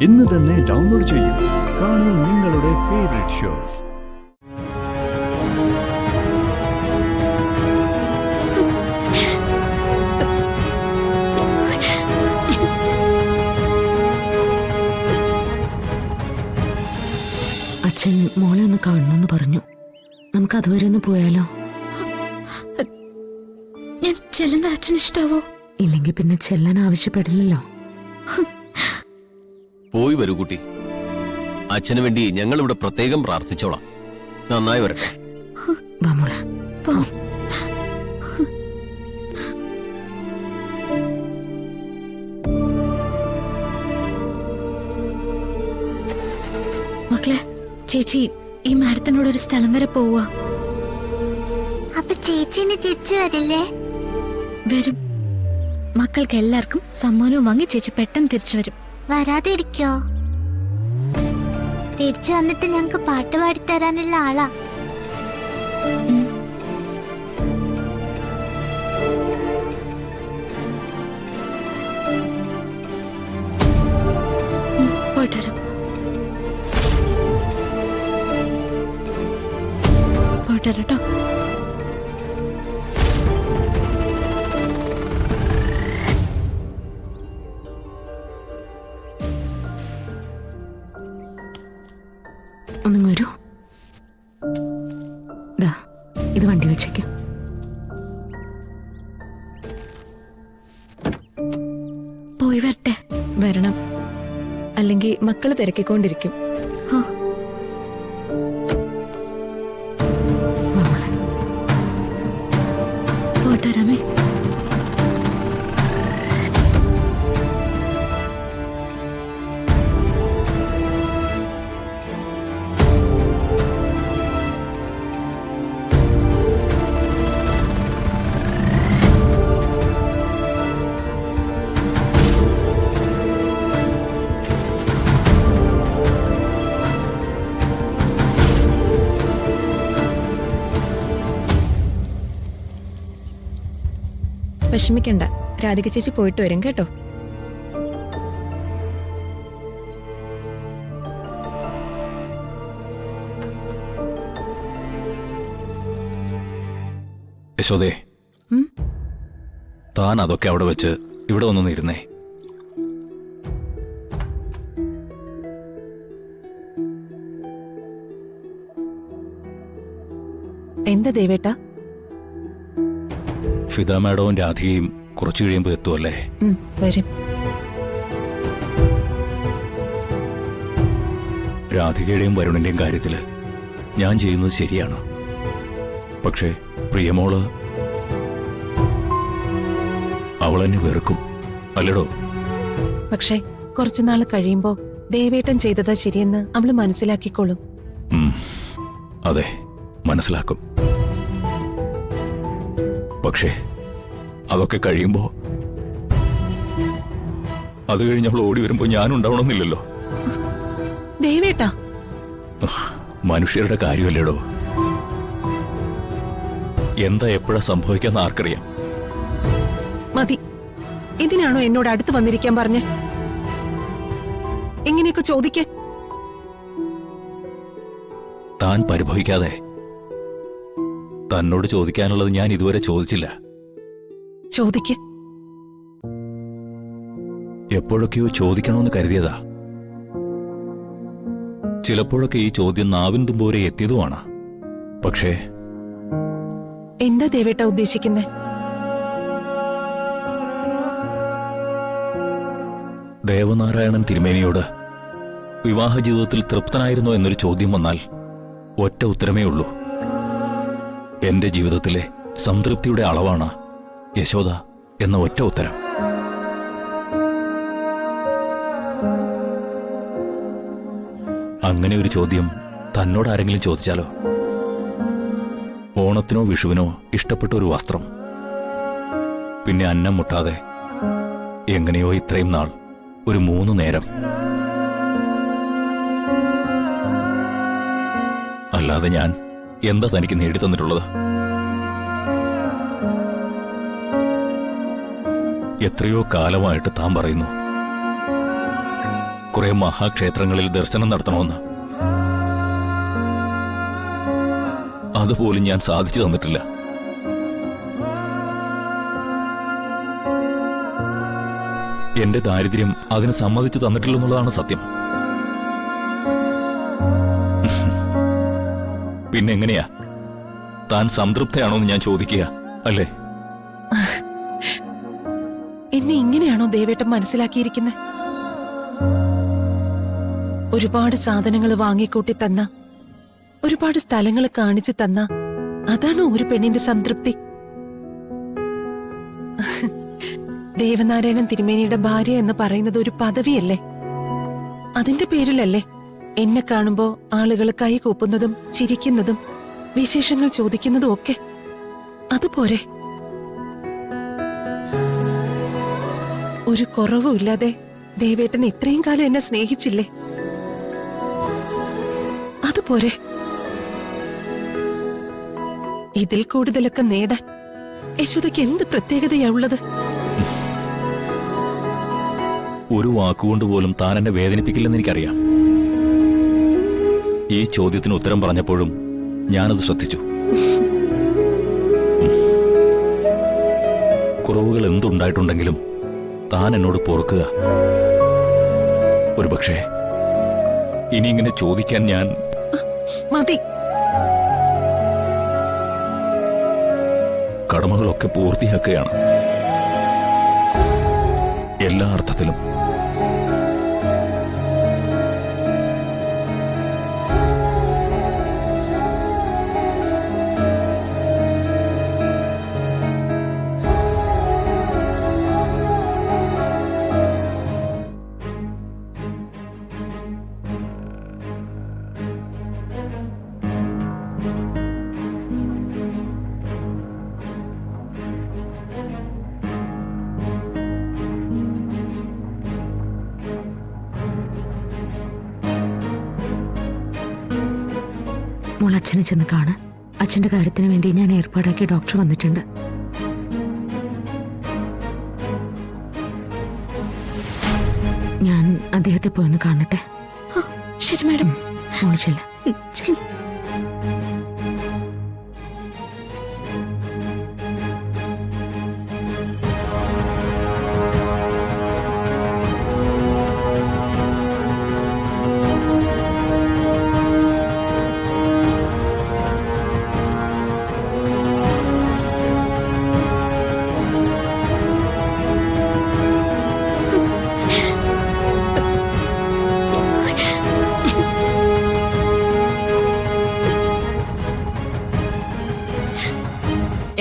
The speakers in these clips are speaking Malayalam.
ഇന്ന് തന്നെ ഡൗൺലോഡ് ചെയ്യൂ. കാണൂ നിങ്ങളുടെ ഫേവറേറ്റ് ഷോസ്. അച്ഛൻ മോളെ ഒന്ന് കാണണമെന്ന് പറഞ്ഞു. നമുക്ക് അതുവരെ ഒന്ന് പോയാലോ? ഞാൻ ചെല്ലുന്ന അച്ഛൻ ഇഷ്ടാവോ? ഇല്ലെങ്കിൽ പിന്നെ ചെല്ലാൻ ആവശ്യപ്പെടില്ലല്ലോ. പോയി വരൂ കുട്ടി. അച്ഛന് വേണ്ടി ഞങ്ങൾ ഇവിടെ പ്രത്യേകം പ്രാർത്ഥിച്ചോളാം. നന്നായി വരട്ടെ. വാ മോളെ. മക്കളെ, ചേച്ചി ഈ മാഡത്തിനോട് ഒരു സ്ഥലം വരെ പോവാ. അപ്പൊ ചേച്ചിന് തിരിച്ചു വരില്ലേ? വരും. മക്കൾക്ക് എല്ലാവർക്കും സമ്മാനവും വാങ്ങി ചേച്ചി പെട്ടെന്ന് തിരിച്ചു വരും. വരാതെ ഇരിക്കോ? തിരിച്ചു വന്നിട്ട് ഞങ്ങക്ക് പാട്ട് പാടിത്തരാനുള്ള ആളാ. പോയിട്ട് വരാം. പോയിട്ട് വരാം കേട്ടോ. ഒന്നും വരൂ. ദാ ഇത് വണ്ടി വെച്ചേക്കാം. പോയി വരട്ടെ. വരണം, അല്ലെങ്കിൽ മക്കള് തിരക്കിക്കൊണ്ടിരിക്കും. ആ, വാ മോളെ. പോയിട്ട് വരാമേ. വിഷമിക്കണ്ട, രാധിക ചേച്ചി പോയിട്ട് വരും കേട്ടോ. യശോദേ, താൻ അതൊക്കെ അവിടെ വെച്ച് ഇവിടെ വന്നൊന്ന് ഇരുന്നേ. എന്താ ദേവേട്ടാ? ഫിദ മാഡവും രാധികയും കുറച്ചു കഴിയുമ്പോൾ എത്തുമല്ലേ? വരും. രാധികയുടെയും വരുണിന്റെയും കാര്യത്തില് ഞാൻ ചെയ്യുന്നത് ശരിയാണ്. പക്ഷേ പ്രിയമോള് അവളെന്നെ വെറുക്കും, അല്ലടോ? പക്ഷേ കുറച്ചുനാള് കഴിയുമ്പോ ദേവേട്ടൻ ചെയ്തതാ ശരിയെന്ന് അവള് മനസ്സിലാക്കിക്കോളും. അതെ, മനസ്സിലാക്കും. പക്ഷേ അതൊക്കെ കഴിയുമ്പോ, അത് കഴിഞ്ഞ് അവൾ ഓടി വരുമ്പോ ഞാനുണ്ടാവണമെന്നില്ലല്ലോ. ദേവേട്ടാ, മനുഷ്യരുടെ കാര്യമല്ലേടോ? എന്താ എപ്പോഴാ സംഭവിക്കാന്ന് ആർക്കറിയാം? മതി. ഇതിനാണോ എന്നോട് അടുത്ത് വന്നിരിക്കാൻ പറഞ്ഞേ? എങ്ങനെയൊക്കെ ചോദിക്കാൻ? താൻ പരിഭവിക്കാതെ. തന്നോട് ചോദിക്കാനുള്ളത് ഞാൻ ഇതുവരെ ചോദിച്ചില്ല. ചോദിക്ക. എപ്പോഴൊക്കെയോ ചോദിക്കണമെന്ന് കരുതിയതാ. ചിലപ്പോഴൊക്കെ ഈ ചോദ്യം നാവിൻ തുമ്പോരെ എത്തിയതുമാണ്. പക്ഷേ എന്താ ദേവേട്ട ഉദ്ദേശിക്കുന്നേ? ദേവനാരായണൻ തിരുമേനിയോട് വിവാഹ ജീവിതത്തിൽ തൃപ്തനായിരുന്നോ എന്നൊരു ചോദ്യം വന്നാൽ ഒറ്റ ഉത്തരമേ ഉള്ളൂ. എന്റെ ജീവിതത്തിലെ സംതൃപ്തിയുടെ അളവാണ് യശോദ എന്ന ഒറ്റ ഉത്തരം. അങ്ങനെ ഒരു ചോദ്യം തന്നോട് ആരെങ്കിലും ചോദിച്ചാലോ? ഓണത്തിനോ വിഷുവിനോ ഇഷ്ടപ്പെട്ട ഒരു വസ്ത്രം, പിന്നെ അന്നം മുട്ടാതെ എങ്ങനെയോ ഇത്രയും നാൾ ഒരു 3 നേരം. അല്ലാതെ ഞാൻ എന്താ തനിക്ക് നേടിത്തന്നിട്ടുള്ളത്? എത്രയോ കാലമായിട്ട് താൻ പറയുന്നു കുറെ മഹാക്ഷേത്രങ്ങളിൽ ദർശനം നടത്തണമെന്ന്. അതുപോലും ഞാൻ സാധിച്ചു തന്നിട്ടില്ല. എന്റെ ദാരിദ്ര്യം അതിന് സമ്മതിച്ചു തന്നിട്ടില്ലെന്നുള്ളതാണ് സത്യം. പിന്നെങ്ങനെയാ താൻ സംതൃപ്തയാണോ എന്ന് ഞാൻ ചോദിക്കുക, അല്ലേ? എന്നെ ഇങ്ങനെയാണോ ദേവേട്ടൻ മനസ്സിലാക്കിയിരിക്കുന്നത്? ഒരുപാട് സാധനങ്ങൾ വാങ്ങിക്കൂട്ടി തന്ന, ഒരുപാട് സ്ഥലങ്ങൾ കാണിച്ചു തന്ന, അതാണോ ഒരു പെണ്ണിന്റെ സംതൃപ്തി? ദേവനാരായണൻ തിരുമേനിയുടെ ഭാര്യ എന്ന് പറയുന്നത് ഒരു പദവിയല്ലേ? അതിന്റെ പേരിലല്ലേ എന്നെ കാണുമ്പോ ആളുകൾ കൈകൂപ്പുന്നതും ചിരിക്കുന്നതും വിശേഷങ്ങൾ ചോദിക്കുന്നതും ഒക്കെ? അതുപോരെ? ഒരു കുറവുമില്ലാതെ ദേവേട്ടൻ ഇത്രയും കാലം എന്നെ സ്നേഹിച്ചില്ലേ? അതുപോരെ? ഇതിൽ കൂടുതലൊക്കെ നേടാൻ യശോദയ്ക്ക് എന്ത് പ്രത്യേകതയാ ഉള്ളത്? ഒരു വാക്കുകൊണ്ട് പോലും താൻ എന്നെ വേദനിപ്പിക്കില്ലെന്ന് എനിക്കറിയാം. ഈ ചോദ്യത്തിന് ഉത്തരം പറഞ്ഞപ്പോഴും ഞാനത് ശ്രദ്ധിച്ചു. കുറവുകൾ എന്തുണ്ടായിട്ടുണ്ടെങ്കിലും താൻ എന്നോട് പൊറുക്കുക. ഒരുപക്ഷെ ഇനി ഇങ്ങനെ ചോദിക്കാൻ ഞാൻ... മതി. കടമകളൊക്കെ പൂർത്തിയാക്കുകയാണ്, എല്ലാ അർത്ഥത്തിലും. മോൾ അച്ഛനെ ചെന്ന് കാണ്. അച്ഛന്റെ കാര്യത്തിന് വേണ്ടി ഞാൻ ഏർപ്പാടാക്കിയ ഡോക്ടർ വന്നിട്ടുണ്ട്. ഞാൻ അദ്ദേഹത്തെ പോയൊന്ന് കാണട്ടെ. ശരി മാഡം. മോള് ചെല്ല.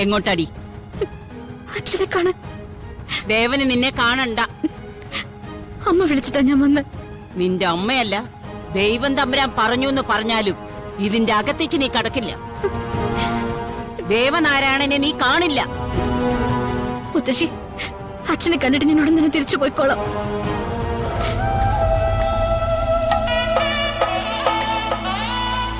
എങ്ങോട്ടടി? അച്ഛനെ കാണാൻ. ദേവന് നിന്നെ കാണണ്ട. അമ്മ വിളിച്ചിട്ടാ ഞാൻ വന്ന്. നിന്റെ അമ്മയല്ല, ദൈവം തമ്പുരാൻ പറഞ്ഞു എന്ന് പറഞ്ഞാലും ഇതിന്റെ അകത്തേക്ക് നീ കടക്കില്ല. ദേവനാരായണനെ നീ കാണില്ല. മുത്തശ്ശി, അച്ഛനെ കണ്ടിട്ട് ഞാൻ ഉടൻ തന്നെ തിരിച്ചു പോയിക്കോളാം.